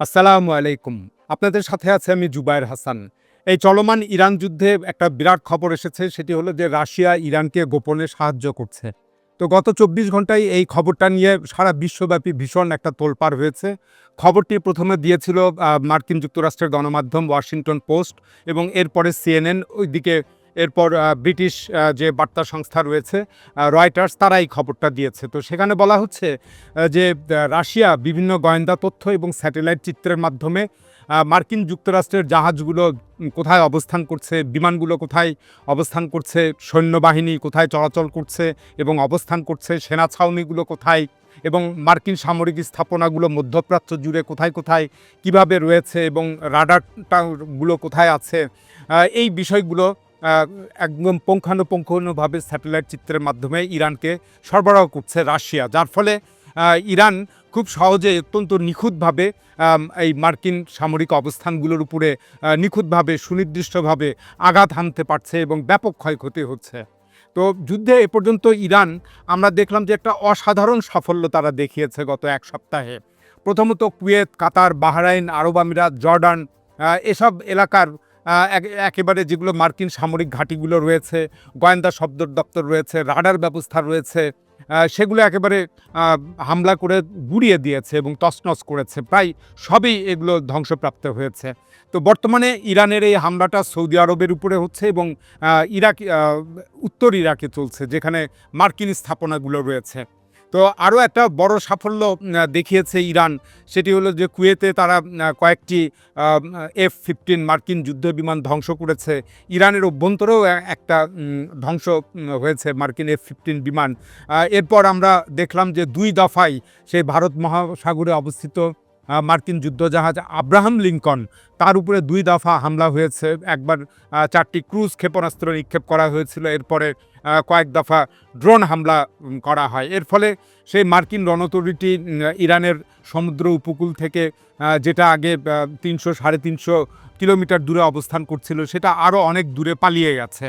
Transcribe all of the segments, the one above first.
আসসালামু আলাইকুম। আপনাদের সাথে আছে আমি জুবায়ের হাসান। এই চলমান ইরান যুদ্ধে একটা বিরাট খবর এসেছে, সেটি হলো যে রাশিয়া ইরানকে গোপনে সাহায্য করছে। তো গত ২৪ ঘন্টায় এই খবরটা নিয়ে সারা বিশ্বব্যাপী ভীষণ একটা তোলপাড় হয়েছে। খবরটি প্রথমে দিয়েছিল মার্কিন যুক্তরাষ্ট্রের গণমাধ্যম ওয়াশিংটন পোস্ট এবং এরপরে সিএনএন, ওইদিকে এরপর ব্রিটিশ যে বার্তা সংস্থা রয়েছে রয়টার্স, তারা এই খবরটা দিয়েছে। তো সেখানে বলা হচ্ছে যে রাশিয়া বিভিন্ন গোয়েন্দা তথ্য এবং স্যাটেলাইট চিত্রের মাধ্যমে মার্কিন যুক্তরাষ্ট্রের জাহাজগুলো কোথায় অবস্থান করছে, বিমানগুলো কোথায় অবস্থান করছে, সৈন্যবাহিনী কোথায় চলাচল করছে এবং অবস্থান করছে, সেনা ছাউনিগুলো কোথায় এবং মার্কিন সামরিক স্থাপনাগুলো মধ্যপ্রাচ্য জুড়ে কোথায় কোথায় কিভাবে রয়েছে এবং রাডারগুলো কোথায় আছে, এই বিষয়গুলো একদম পুঙ্খানুপুঙ্খভাবে স্যাটেলাইট চিত্রের মাধ্যমে ইরানকে সরবরাহ করছে রাশিয়া। যার ফলে ইরান খুব সহজে অত্যন্ত নিখুঁতভাবে এই মার্কিন সামরিক অবস্থানগুলোর উপরে নিখুঁতভাবে সুনির্দিষ্টভাবে আঘাত হানতে পারছে এবং ব্যাপক ক্ষয়ক্ষতি হচ্ছে। তো যুদ্ধে এ পর্যন্ত ইরান, আমরা দেখলাম যে একটা অসাধারণ সাফল্য তারা দেখিয়েছে গত এক সপ্তাহে। প্রথমত কুয়েত, কাতার, বাহরাইন, আরব আমিরাত, জর্ডান, এসব এলাকার একেবারে যেগুলো মার্কিন সামরিক ঘাঁটিগুলো রয়েছে, গোয়েন্দা সদর দপ্তর রয়েছে, রাডার ব্যবস্থা রয়েছে, সেগুলো একেবারে হামলা করে গুঁড়িয়ে দিয়েছে এবং তছনছ করেছে। প্রায় সবই এগুলো ধ্বংসপ্রাপ্ত হয়েছে। তো বর্তমানে ইরানের এই হামলাটা সৌদি আরবের উপরে হচ্ছে এবং ইরাক, উত্তর ইরাকে চলছে, যেখানে মার্কিন স্থাপনাগুলো রয়েছে। তো আরও একটা বড় সাফল্য দেখিয়েছে ইরান, সেটি হলো যে কুয়েতে তারা কয়েকটি F-15 মার্কিন যুদ্ধবিমান ধ্বংস করেছে। ইরানের অভ্যন্তরেও একটা ধ্বংস হয়েছে মার্কিন F-15 বিমান। এরপর আমরা দেখলাম যে ২ দফায় সেই ভারত মহাসাগরে অবস্থিত মার্কিন যুদ্ধজাহাজ আব্রাহাম লিঙ্কন, তার উপরে ২ দফা হামলা হয়েছে। একবার ৪টি ক্রুজ ক্ষেপণাস্ত্র নিক্ষেপ করা হয়েছিল, এরপরে কয়েক দফা ড্রোন হামলা করা হয়। এর ফলে সেই মার্কিন রণতরীটি ইরানের সমুদ্র উপকূল থেকে যেটা আগে ৩০০-৩৫০ কিলোমিটার দূরে অবস্থান করছিল, সেটা আরও অনেক দূরে পালিয়ে গেছে।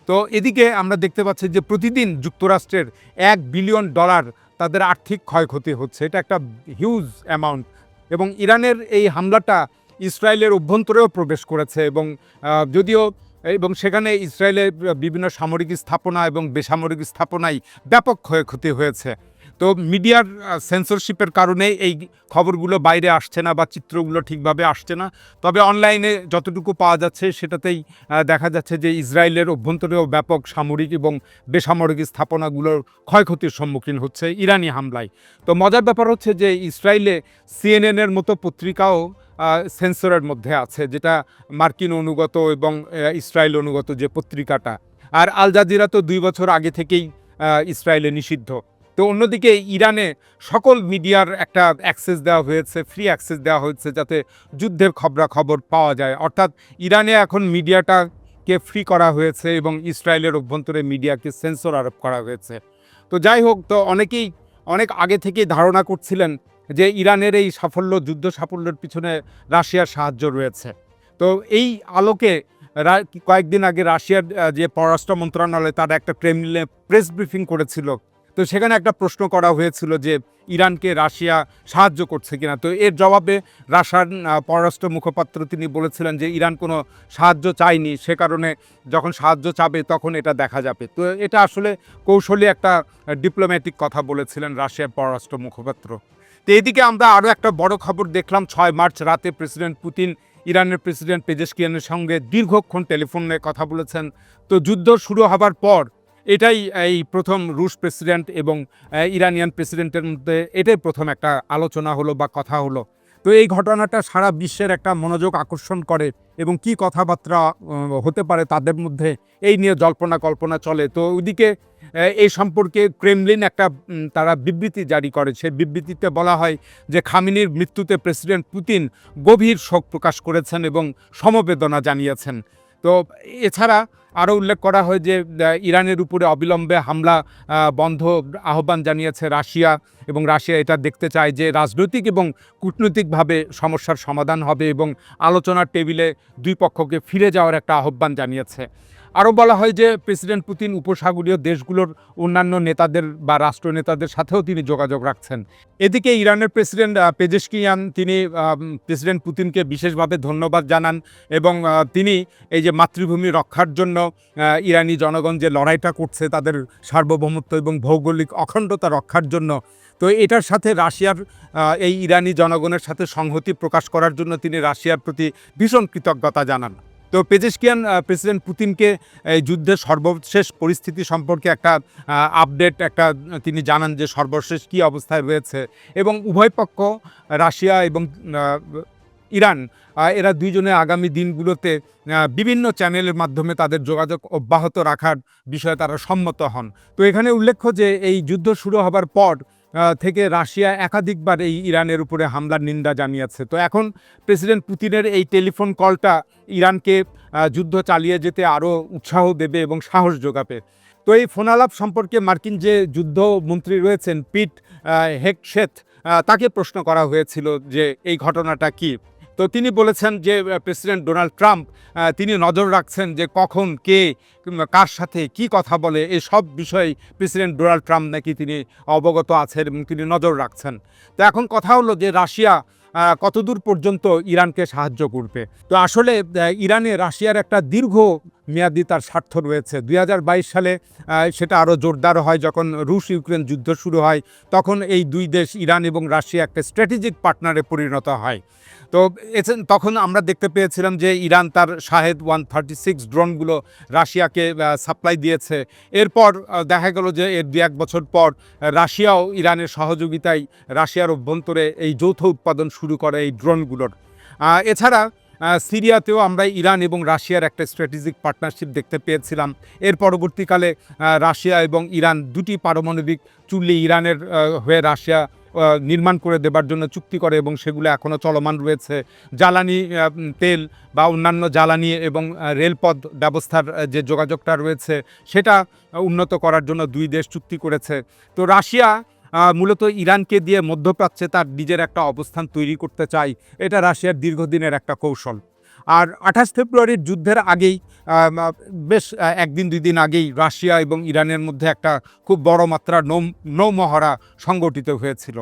তো এদিকে আমরা দেখতে পাচ্ছি যে প্রতিদিন যুক্তরাষ্ট্রের $১ বিলিয়ন তাদের আর্থিক ক্ষয়ক্ষতি হচ্ছে। এটা একটা হিউজ অ্যামাউন্ট এবং ইরানের এই হামলাটা ইসরায়েলের অভ্যন্তরেও প্রবেশ করেছে এবং সেখানে ইসরায়েলের বিভিন্ন সামরিক স্থাপনা এবং বেসামরিক স্থাপনায় ব্যাপক ক্ষয়ক্ষতি হয়েছে। তো মিডিয়ার সেন্সরশিপের কারণে এই খবরগুলো বাইরে আসছে না বা চিত্রগুলো ঠিকভাবে আসছে না। তবে অনলাইনে যতটুকু পাওয়া যাচ্ছে সেটাতেই দেখা যাচ্ছে যে ইসরায়েলের অভ্যন্তরেও ব্যাপক সামরিক এবং বেসামরিক স্থাপনাগুলোর ক্ষয়ক্ষতির সম্মুখীন হচ্ছে ইরানি হামলায়। তো মজার ব্যাপার হচ্ছে যে ইসরায়েলে সিএনএনের মতো পত্রিকাও সেন্সরের মধ্যে আছে, যেটা মার্কিন অনুগত এবং ইসরায়েল অনুগত যে পত্রিকাটা। আর আল জাজিরা তো ২ বছর আগে থেকেই ইসরায়েলে নিষিদ্ধ। তো অন্যদিকে ইরানে সকল মিডিয়ার একটা অ্যাক্সেস দেওয়া হয়েছে, ফ্রি অ্যাক্সেস দেওয়া হয়েছে, যাতে যুদ্ধের খবরাখবর পাওয়া যায়। অর্থাৎ ইরানে এখন মিডিয়াটাকে ফ্রি করা হয়েছে এবং ইসরায়েলের অভ্যন্তরে মিডিয়াকে সেন্সর আরোপ করা হয়েছে। তো যাই হোক, তো অনেকেই অনেক আগে থেকেই ধারণা করছিলেন যে ইরানের এই সাফল্য, যুদ্ধ সাফল্যের পিছনে রাশিয়ার সাহায্য রয়েছে। তো এই আলোকে কয়েকদিন আগে রাশিয়ার যে পররাষ্ট্র মন্ত্রণালয়, তারা একটা ক্রেমলিনে প্রেস ব্রিফিং করেছিল। তো সেখানে একটা প্রশ্ন করা হয়েছিল যে ইরানকে রাশিয়া সাহায্য করছে কিনা। তো এর জবাবে রাশিয়ার পররাষ্ট্র মুখপাত্র তিনি বলেছিলেন যে ইরান কোনো সাহায্য চায়নি, সে কারণে যখন সাহায্য চাবে তখন এটা দেখা যাবে। তো এটা আসলে কৌশলী একটা ডিপ্লোম্যাটিক কথা বলেছিলেন রাশিয়ার পররাষ্ট্র মুখপাত্র। তো এদিকে আমরা আরও একটা বড় খবর দেখলাম। ৬ মার্চ রাতে প্রেসিডেন্ট পুতিন ইরানের প্রেসিডেন্ট পেজেশকিয়ানের সঙ্গে দীর্ঘক্ষণ টেলিফোনে কথা বলেছেন। তো যুদ্ধ শুরু হবার পর এটাই এই প্রথম রুশ প্রেসিডেন্ট এবং ইরানিয়ান প্রেসিডেন্টের মধ্যে এটাই প্রথম একটা আলোচনা হলো বা কথা হলো। তো এই ঘটনাটা সারা বিশ্বের একটা মনোযোগ আকর্ষণ করে এবং কি কথাবার্তা হতে পারে তাদের মধ্যে, এই নিয়ে জল্পনা কল্পনা চলে। তো ওইদিকে এই সম্পর্কে ক্রেমলিন একটা তারা বিবৃতি জারি করে। সেই বিবৃতিতে বলা হয় যে খামেনির মৃত্যুতে প্রেসিডেন্ট পুতিন গভীর শোক প্রকাশ করেছেন এবং সমবেদনা জানিয়েছেন। তো এছাড়া আরও উল্লেখ করা হয় যে ইরানের উপরে অবিলম্বে হামলা বন্ধ আহ্বান জানিয়েছে রাশিয়া এবং রাশিয়া এটা দেখতে চায় যে রাজনৈতিক এবং কূটনৈতিকভাবে সমস্যার সমাধান হবে এবং আলোচনার টেবিলে দুই পক্ষকে ফিরে যাওয়ার একটা আহ্বান জানিয়েছে। আরও বলা হয় যে প্রেসিডেন্ট পুতিন উপসাগরীয় দেশগুলোর অন্যান্য নেতাদের বা রাষ্ট্রনেতাদের সাথেও তিনি যোগাযোগ রাখছেন। এদিকে ইরানের প্রেসিডেন্ট পেজেশকিয়ান তিনি প্রেসিডেন্ট পুতিনকে বিশেষভাবে ধন্যবাদ জানান এবং তিনি এই যে মাতৃভূমি রক্ষার জন্য ইরানি জনগণ যে লড়াইটা করছে তাদের সার্বভৌমত্ব এবং ভৌগোলিক অখণ্ডতা রক্ষার জন্য, তো এটার সাথে রাশিয়ার এই ইরানি জনগণের সাথে সংহতি প্রকাশ করার জন্য তিনি রাশিয়ার প্রতি ভীষণ কৃতজ্ঞতা জানান। তো পেজেশকিয়ান প্রেসিডেন্ট পুতিনকে এই যুদ্ধের সর্বশেষ পরিস্থিতি সম্পর্কে একটা আপডেট তিনি জানান যে সর্বশেষ কী অবস্থায় রয়েছে এবং উভয় পক্ষ রাশিয়া এবং ইরান এরা দুইজনে আগামী দিনগুলোতে বিভিন্ন চ্যানেলের মাধ্যমে তাদের যোগাযোগ অব্যাহত রাখার বিষয়ে তারা সম্মত হন। তো এখানে উল্লেখ্য যে এই যুদ্ধ শুরু হবার পর থেকে রাশিয়া একাধিকবার এই ইরানের উপরে হামলার নিন্দা জানিয়েছে। তো এখন প্রেসিডেন্ট পুতিনের এই টেলিফোন কলটা ইরানকে যুদ্ধ চালিয়ে যেতে আরও উৎসাহ দেবে এবং সাহস যোগাবে। তো এই ফোনালাপ সম্পর্কে মার্কিন যে যুদ্ধমন্ত্রী রয়েছেন পিট হেগসেথ, তাকে প্রশ্ন করা হয়েছিল যে এই ঘটনাটা কী। তো তিনি বলেছেন যে প্রেসিডেন্ট ডোনাল্ড ট্রাম্প তিনি নজর রাখছেন যে কখন কে কার সাথে কি কথা বলে, এসব বিষয়ে প্রেসিডেন্ট ডোনাল্ড ট্রাম্প নাকি তিনি অবগত আছেন এবং তিনি নজর রাখছেন। তো এখন কথা হলো যে রাশিয়া কতদূর পর্যন্ত ইরানকে সাহায্য করবে। তো আসলে ইরানে রাশিয়ার একটা দীর্ঘ মেয়াদি তার স্বার্থ রয়েছে। 2022 সালে সেটা আরও জোরদার হয় যখন রুশ ইউক্রেন যুদ্ধ শুরু হয়, তখন এই দুই দেশ ইরান এবং রাশিয়া একটা স্ট্র্যাটেজিক পার্টনারে পরিণত হয়। তো তখন আমরা দেখতে পেয়েছিলাম যে ইরান তার শাহেদ 136 ড্রোনগুলো রাশিয়াকে সাপ্লাই দিয়েছে। এরপর দেখা গেল যে এর 2-1 বছর পর রাশিয়াও ইরানের সহযোগিতায় রাশিয়ার অভ্যন্তরে এই যৌথ উৎপাদন শুরু করে এই ড্রোনগুলোর। এছাড়া সিরিয়াতেও আমরা ইরান এবং রাশিয়ার একটা স্ট্র্যাটেজিক পার্টনারশিপ দেখতে পেয়েছিলাম। এর পরবর্তীকালে রাশিয়া এবং ইরান দুটি পারমাণবিক চুল্লি ইরানের হয়ে রাশিয়া নির্মাণ করে দেবার জন্য চুক্তি করে এবং সেগুলো এখনও চলমান রয়েছে। জ্বালানি তেল বা অন্যান্য জ্বালানি এবং রেলপথ ব্যবস্থার যে যোগাযোগটা রয়েছে সেটা উন্নত করার জন্য দুই দেশ চুক্তি করেছে। তো রাশিয়া মূলত ইরানকে দিয়ে মধ্যপ্রাচ্যে তার নিজের একটা অবস্থান তৈরি করতে চায়, এটা রাশিয়ার দীর্ঘদিনের একটা কৌশল। আর 28 ফেব্রুয়ারির যুদ্ধের আগেই বেশ 1-2 দিন আগেই রাশিয়া এবং ইরানের মধ্যে একটা খুব বড় মাত্রার নৌমহড়া সংগঠিত হয়েছিল।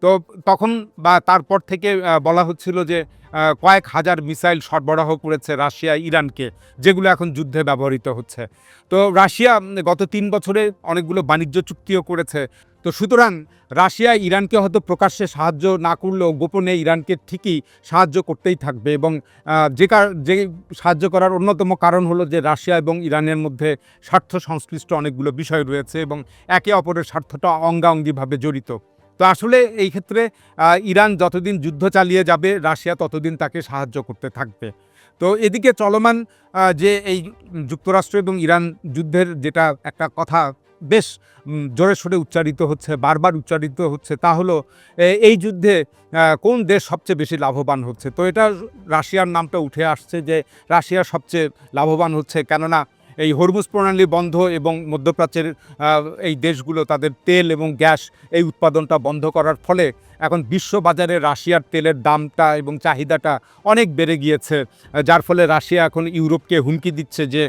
তো তখন বা তারপর থেকে বলা হচ্ছিল যে কয়েক হাজার মিসাইল সরবরাহ করেছে রাশিয়া ইরানকে, যেগুলো এখন যুদ্ধে ব্যবহৃত হচ্ছে। তো রাশিয়া গত 3 বছরে অনেকগুলো বাণিজ্য চুক্তিও করেছে। তো সুতরাং রাশিয়া ইরানকে হয়তো প্রকাশ্যে সাহায্য না করলেও গোপনে ইরানকে ঠিকই সাহায্য করতেই থাকবে এবং যে সাহায্য করার অন্যতম কারণ হলো যে রাশিয়া এবং ইরানের মধ্যে স্বার্থ সংশ্লিষ্ট অনেকগুলো বিষয় রয়েছে এবং একে অপরের স্বার্থটা অঙ্গাঅঙ্গিভাবে জড়িত। তো আসলে এই ক্ষেত্রে ইরান যতদিন যুদ্ধ চালিয়ে যাবে রাশিয়া ততদিন তাকে সাহায্য করতে থাকবে। তো এদিকে চলমান যে এই যুক্তরাষ্ট্র এবং ইরান যুদ্ধের যেটা একটা কথা বেশ জোরে সোরে উচ্চারিত হচ্ছে, বারবার উচ্চারিত হচ্ছে, তা হলো এই যুদ্ধে কোন দেশ সবচেয়ে বেশি লাভবান হচ্ছে। তো এটা রাশিয়ার নামটা উঠে আসছে যে রাশিয়া সবচেয়ে লাভবান হচ্ছে, কেননা এই হরমুজ প্রণালী বন্ধ এবং মধ্যপ্রাচ্যের এই দেশগুলো তাদের তেল এবং গ্যাস এই উৎপাদনটা বন্ধ করার ফলে এখন বিশ্ববাজারে রাশিয়ার তেলের দামটা এবং চাহিদাটা অনেক বেড়ে গিয়েছে, যার ফলে রাশিয়া এখন ইউরোপকে হুমকি দিচ্ছে যে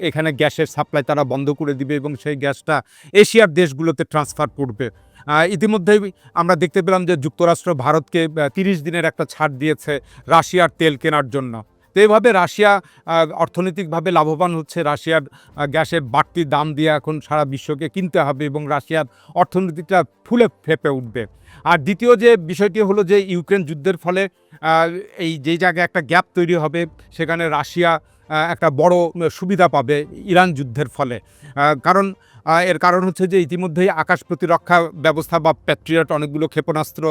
এখানে গ্যাসের সাপ্লাই তারা বন্ধ করে দিবে এবং সেই গ্যাসটা এশিয়ার দেশগুলোতে ট্রান্সফার করবে। ইতিমধ্যেই আমরা দেখতে পেলাম যে যুক্তরাষ্ট্র ভারতকে 30 দিনের একটা ছাড় দিয়েছে রাশিয়ার তেল কেনার জন্য। তো এইভাবে রাশিয়া অর্থনৈতিকভাবে লাভবান হচ্ছে। রাশিয়ার গ্যাসের বাড়তি দাম দিয়ে এখন সারা বিশ্বকে কিনতে হবে এবং রাশিয়ার অর্থনীতিটা ফুলে ফেঁপে উঠবে। আর দ্বিতীয় যে বিষয়টি হলো যে ইউক্রেন যুদ্ধের ফলে এই যে জায়গায় একটা গ্যাপ তৈরি হবে সেখানে রাশিয়া একটা বড় সুবিধা পাবে ইরান যুদ্ধের ফলে। এর কারণ হচ্ছে যে ইতিমধ্যেই আকাশ প্রতিরক্ষা ব্যবস্থা বা প্যাট্রিয়ট অনেকগুলো ক্ষেপণাস্ত্র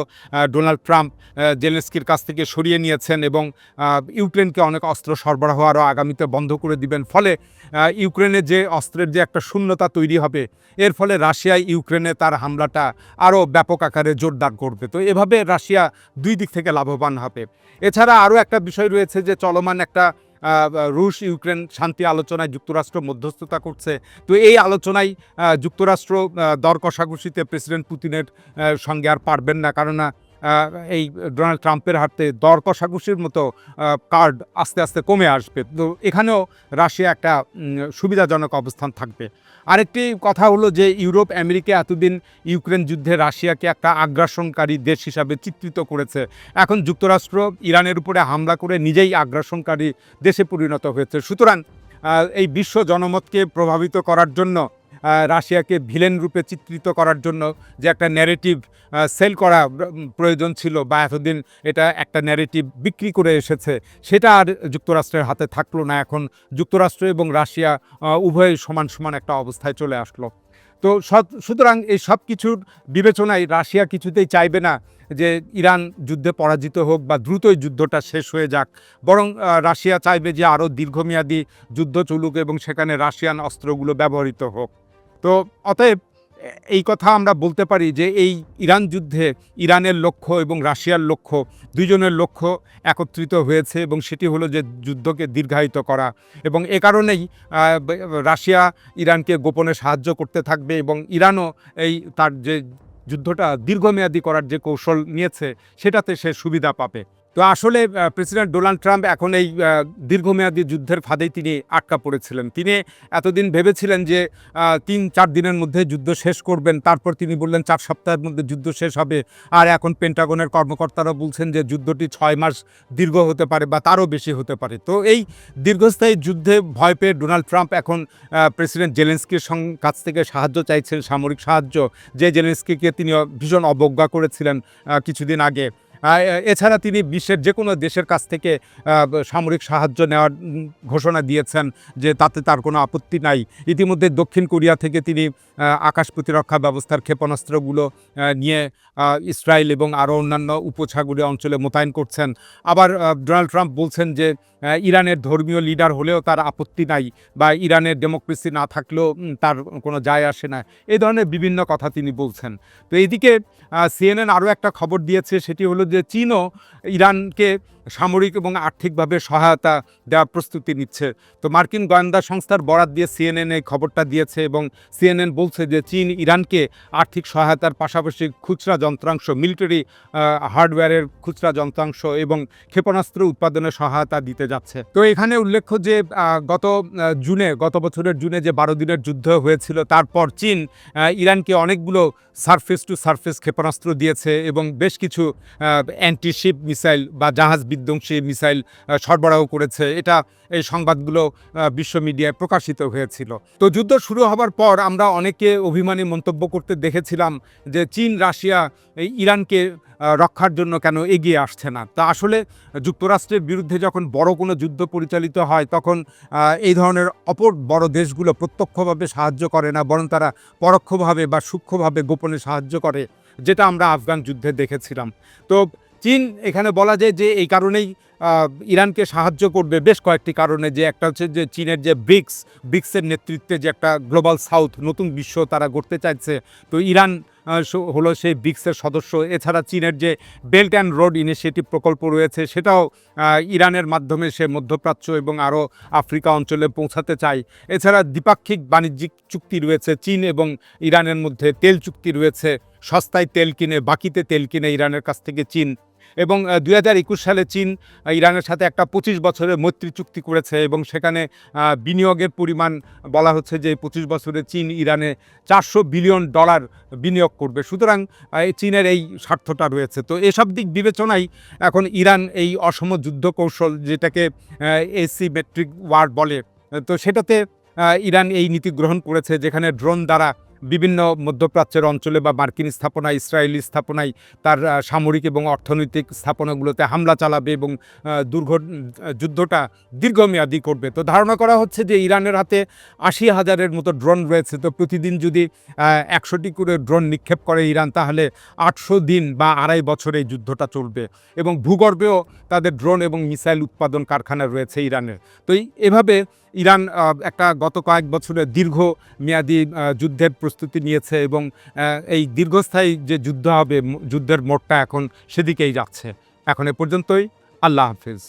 ডোনাল্ড ট্রাম্প জেলেনস্কির কাছ থেকে সরিয়ে নিয়েছেন এবং ইউক্রেনকে অনেক অস্ত্র সরবরাহ আরও আগামীতে বন্ধ করে দিবেন। ফলে ইউক্রেনে যে অস্ত্রের যে একটা শূন্যতা তৈরি হবে, এর ফলে রাশিয়া ইউক্রেনে তার হামলাটা আরও ব্যাপক আকারে জোরদার করবে। তো এভাবে রাশিয়া দুই দিক থেকে লাভবান হবে। এছাড়া আরও একটা বিষয় রয়েছে যে চলমান একটা রুশ ইউক্রেন শান্তি আলোচনায় যুক্তরাষ্ট্র মধ্যস্থতা করছে। তো এই আলোচনায় যুক্তরাষ্ট্র দর কষাকষিতে প্রেসিডেন্ট পুতিনের সঙ্গে আর পারবেন না, কেননা এই ডোনাল্ড ট্রাম্পের হাতে দর কষাকষির মতো কার্ড আস্তে আস্তে কমে আসবে। তো এখানেও রাশিয়া একটা সুবিধাজনক অবস্থান থাকবে। আরেকটি কথা হলো যে ইউরোপ আমেরিকা এতদিন ইউক্রেন যুদ্ধে রাশিয়াকে একটা আগ্রাসনকারী দেশ হিসাবে চিত্রিত করেছে। এখন যুক্তরাষ্ট্র ইরানের উপরে হামলা করে নিজেই আগ্রাসনকারী দেশে পরিণত হয়েছে। সুতরাং এই বিশ্ব জনমতকে প্রভাবিত করার জন্য, রাশিয়াকে ভিলেন রূপে চিত্রিত করার জন্য যে একটা ন্যারেটিভ সেল করা প্রয়োজন ছিল, বা এতদিন এটা একটা ন্যারেটিভ বিক্রি করে এসেছে, সেটা আর যুক্তরাষ্ট্রের হাতে থাকলো না। এখন যুক্তরাষ্ট্র এবং রাশিয়া উভয়ই সমান সমান একটা অবস্থায় চলে আসলো। তো সুতরাং এই সব কিছুর বিবেচনায় রাশিয়া কিছুতেই চাইবে না যে ইরান যুদ্ধে পরাজিত হোক বা দ্রুতই যুদ্ধটা শেষ হয়ে যাক, বরং রাশিয়া চাইবে যে আরও দীর্ঘমেয়াদী যুদ্ধ চলুক এবং সেখানে রাশিয়ান অস্ত্রগুলো ব্যবহৃত হোক। তো অতএব এই কথা আমরা বলতে পারি যে এই ইরান যুদ্ধে ইরানের লক্ষ্য এবং রাশিয়ার লক্ষ্য, দুইজনের লক্ষ্য একত্রিত হয়েছে, এবং সেটি হলো যে যুদ্ধকে দীর্ঘায়িত করা। এবং এ কারণেই রাশিয়া ইরানকে গোপনে সাহায্য করতে থাকবে, এবং ইরানও এই তার যে যুদ্ধটা দীর্ঘমেয়াদী করার যে কৌশল নিয়েছে সেটাতে সে সুবিধা পাবে। তো আসলে প্রেসিডেন্ট ডোনাল্ড ট্রাম্প এখন এই দীর্ঘমেয়াদী যুদ্ধের ফাঁদেই তিনি আটকা পড়েছিলেন। তিনি এতদিন ভেবেছিলেন যে ৩-৪ দিনের মধ্যে যুদ্ধ শেষ করবেন, তারপর তিনি বললেন 4 সপ্তাহের মধ্যে যুদ্ধ শেষ হবে। আর এখন পেন্টাগনের কর্মকর্তারা বলছেন যে যুদ্ধটি 6 মাস দীর্ঘ হতে পারে বা তারও বেশি হতে পারে। তো এই দীর্ঘস্থায়ী যুদ্ধে ভয় পেয়ে ডোনাল্ড ট্রাম্প এখন প্রেসিডেন্ট জেলেনস্কির কাছ থেকে সাহায্য চাইছেন, সামরিক সাহায্য, যে জেলেনস্কিকে তিনি ভীষণ অবজ্ঞা করেছিলেন কিছুদিন আগে। এছাড়া তিনি বিশ্বের যে কোনো দেশের কাছ থেকে সামরিক সাহায্য নেওয়ার ঘোষণা দিয়েছেন যে তাতে তার কোনো আপত্তি নাই। ইতিমধ্যে দক্ষিণ কোরিয়া থেকে তিনি আকাশ প্রতিরক্ষা ব্যবস্থার ক্ষেপণাস্ত্রগুলো নিয়ে ইসরায়েল এবং আরও অন্যান্য উপসাগরীয় অঞ্চলে মোতায়েন করছেন। আবার ডোনাল্ড ট্রাম্প বলছেন যে ইরানের ধর্মীয় লিডার হলেও তার আপত্তি নাই, বা ইরানের ডেমোক্রেসি না থাকলেও তার কোনো যায় আসে না। এই ধরনের বিভিন্ন কথা তিনি বলছেন। তো এইদিকে CNN আরও একটা খবর দিয়েছে, সেটি হলো যে চীনও ইরানকে সামরিক এবং আর্থিকভাবে সহায়তা দেওয়ার প্রস্তুতি নিচ্ছে। তো মার্কিন গোয়েন্দা সংস্থার বরাত দিয়ে CNN এই খবরটা দিয়েছে, এবং CNN বলছে যে চীন ইরানকে আর্থিক সহায়তার পাশাপাশি খুচরা যন্ত্রাংশ, মিলিটারি হার্ডওয়্যারের খুচরা যন্ত্রাংশ এবং ক্ষেপণাস্ত্র উৎপাদনে সহায়তা দিতে যাচ্ছে। তো এখানে উল্লেখ্য যে গত বছরের জুনে যে 12 দিনের যুদ্ধ হয়েছিল, তারপর চীন ইরানকে অনেকগুলো সারফেস টু সারফেস ক্ষেপণাস্ত্র দিয়েছে, এবং বেশ কিছু অ্যান্টিশিপ মিসাইল বা জাহাজ বিধ্বংসী মিসাইল সরবরাহ করেছে। এই সংবাদগুলো বিশ্ব মিডিয়ায় প্রকাশিত হয়েছিল। তো যুদ্ধ শুরু হবার পর আমরা অনেকে অভিমানী মন্তব্য করতে দেখেছিলাম যে চীন রাশিয়া ইরানকে রক্ষার জন্য কেন এগিয়ে আসছে না। তা আসলে যুক্তরাষ্ট্রের বিরুদ্ধে যখন বড় কোনো যুদ্ধ পরিচালিত হয়, তখন এই ধরনের অপর বড় দেশগুলো প্রত্যক্ষভাবে সাহায্য করে না, বরং তারা পরোক্ষভাবে বা সূক্ষ্মভাবে গোপনে সাহায্য করে, যেটা আমরা আফগান যুদ্ধে দেখেছিলাম। তো চীন এখানে বলা যায় যে এই কারণেই ইরানকে সাহায্য করবে, বেশ কয়েকটি কারণে। যে একটা হচ্ছে যে চীনের যে ব্রিক্সের নেতৃত্বে যে একটা গ্লোবাল সাউথ, নতুন বিশ্ব তারা গড়তে চাইছে। তো ইরান হলো সেই ব্রিক্সের সদস্য। এছাড়া চীনের যে বেল্ট অ্যান্ড রোড ইনিশিয়েটিভ প্রকল্প রয়েছে, সেটাও ইরানের মাধ্যমে সে মধ্যপ্রাচ্য এবং আরও আফ্রিকা অঞ্চলে পৌঁছাতে চায়। এছাড়া দ্বিপাক্ষিক বাণিজ্যিক চুক্তি রয়েছে চীন এবং ইরানের মধ্যে, তেল চুক্তি রয়েছে, সস্তায় তেল কিনে বাকিতে তেল কিনে ইরানের কাছ থেকে চীন। এবং 2021 সালে চীন ইরানের সাথে একটা 25 বছরের মৈত্রী চুক্তি করেছে, এবং সেখানে বিনিয়োগের পরিমাণ বলা হচ্ছে যে 25 বছরে চীন ইরানে $400 বিলিয়ন বিনিয়োগ করবে। সুতরাং চীনের এই স্বার্থটা রয়েছে। তো এসব দিক বিবেচনায় এখন ইরান এই অসম যুদ্ধ কৌশল, যেটাকে এসিমেট্রিক ওয়ার বলে, তো সেটাতে ইরান এই নীতি গ্রহণ করেছে, যেখানে ড্রোন দ্বারা বিভিন্ন মধ্যপ্রাচ্যের অঞ্চলে বা মার্কিন স্থাপনায়, ইসরায়েলি স্থাপনায় তার সামরিক এবং অর্থনৈতিক স্থাপনাগুলোতে হামলা চালাবে এবং যুদ্ধটা দীর্ঘমেয়াদী করবে। তো ধারণা করা হচ্ছে যে ইরানের হাতে 80,000-এর মতো ড্রোন রয়েছে। তো প্রতিদিন যদি 100টি করে ড্রোন নিক্ষেপ করে ইরান, তাহলে 800 দিন বা 2.5 বছর এই যুদ্ধটা চলবে। এবং ভূগর্ভেও তাদের ড্রোন এবং মিসাইল উৎপাদন কারখানা রয়েছে ইরানের। তো এভাবে ইরান একটা গত কয়েক বছরের দীর্ঘমেয়াদী যুদ্ধের প্রস্তুতি নিয়েছে, এবং এই দীর্ঘস্থায়ী যে যুদ্ধ হবে, যুদ্ধের মোড়টা এখন সেদিকেই যাচ্ছে। এখন এ পর্যন্তই। আল্লাহ হাফেজ।